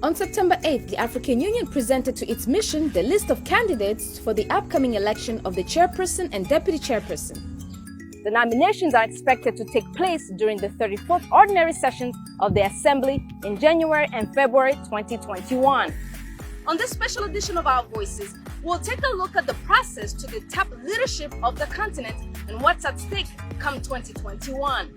On September 8th, the African Union presented to its mission the list of candidates for the upcoming election of the chairperson and deputy chairperson. The nominations are expected to take place during the 34th ordinary sessions of the Assembly in January and February 2021. On this special edition of Our Voices, we'll take a look at the process to the top leadership of the continent and what's at stake come 2021.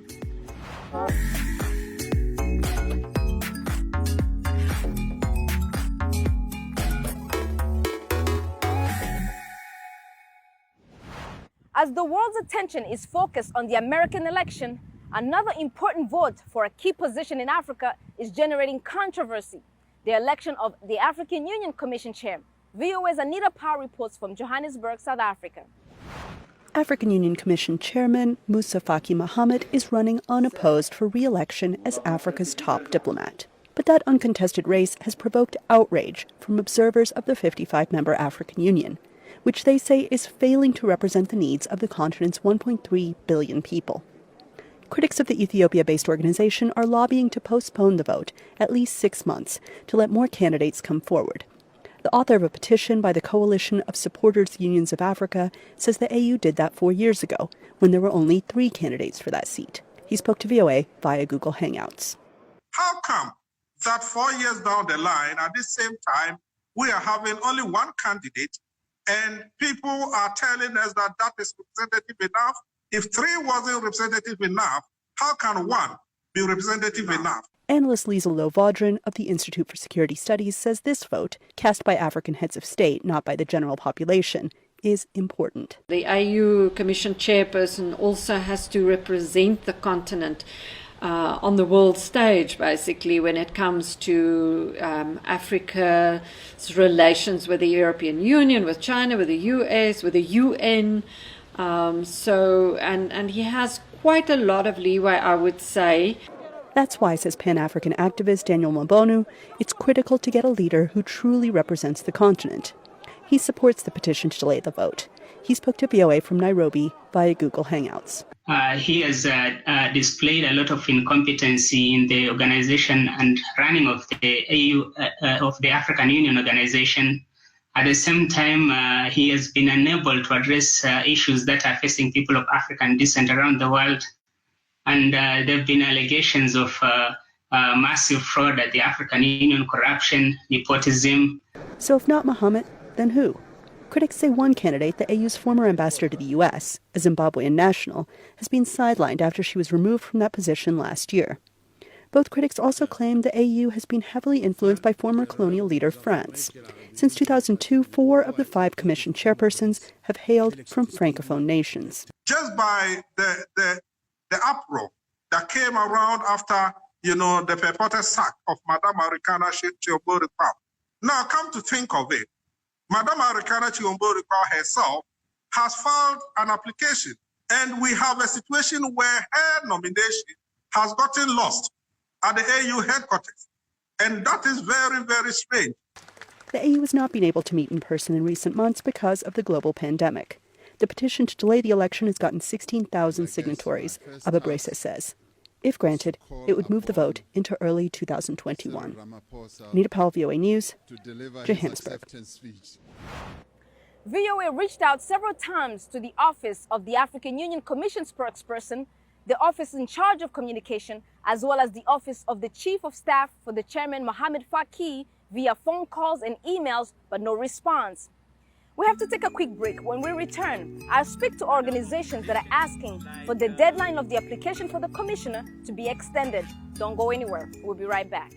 As the world's attention is focused on the American election, another important vote for a key position in Africa is generating controversy: the election of the African Union Commission Chair. VOA's Anita Powell reports from Johannesburg, South Africa. African Union Commission Chairman Moussa Faki Mahamat is running unopposed for re-election as Africa's top diplomat. But that uncontested race has provoked outrage from observers of the 55-member African Union, which they say is failing to represent the needs of the continent's 1.3 billion people. Critics of the Ethiopia-based organization are lobbying to postpone the vote at least 6 months to let more candidates come forward. The author of a petition by the Coalition of Supporters Unions of Africa says the AU did that 4 years ago, when there were only 3 candidates for that seat. He spoke to VOA via Google Hangouts. How come that 4 years down the line, at the same time, we are having only 1 candidate, and people are telling us that that is representative enough? If 3 wasn't representative enough, how can 1 be representative enough? Analyst Liesl Loh-Vodran of the Institute for Security Studies says this vote, cast by African heads of state, not by the general population, is important. The AU Commission chairperson also has to represent the continent on the world stage, basically, when it comes to Africa's relations with the European Union, with China, with the US, with the UN. And he has quite a lot of leeway, I would say. That's why, says Pan-African activist Daniel Mbonu, it's critical to get a leader who truly represents the continent. He supports the petition to delay the vote. He spoke to VOA from Nairobi via Google Hangouts. He has displayed a lot of incompetency in the organization and running of the AU, of the African Union organization. At the same time, he has been unable to address issues that are facing people of African descent around the world. And there have been allegations of massive fraud at the African Union, corruption, nepotism. So if not Mahamat, then who? Critics say one candidate, the AU's former ambassador to the U.S., a Zimbabwean national, has been sidelined after she was removed from that position last year. Both critics also claim the AU has been heavily influenced by former colonial leader France. Since 2002, 4 of the 5 commission chairpersons have hailed from Francophone nations. Just by the uproar that came around after, the purported sack of Madame Arikana Chiombo-Rikpa. Now, come to think of it, Madame Arikana Chiombo-Rikpa herself has filed an application, and we have a situation where her nomination has gotten lost at the AU headquarters. And that is very, very strange. The AU has not been able to meet in person in recent months because of the global pandemic. The petition to delay the election has gotten 16,000 signatories, Ababresa says. If granted, it would move the vote into early 2021. Anita Powell, VOA News, Johannesburg. VOA reached out several times to the office of the African Union Commission spokesperson, the office in charge of communication, as well as the office of the Chief of Staff for the Chairman Mohamed Faki via phone calls and emails, but no response. We have to take a quick break. When we return, I'll speak to organizations that are asking for the deadline of the application for the commissioner to be extended. Don't go anywhere. We'll be right back.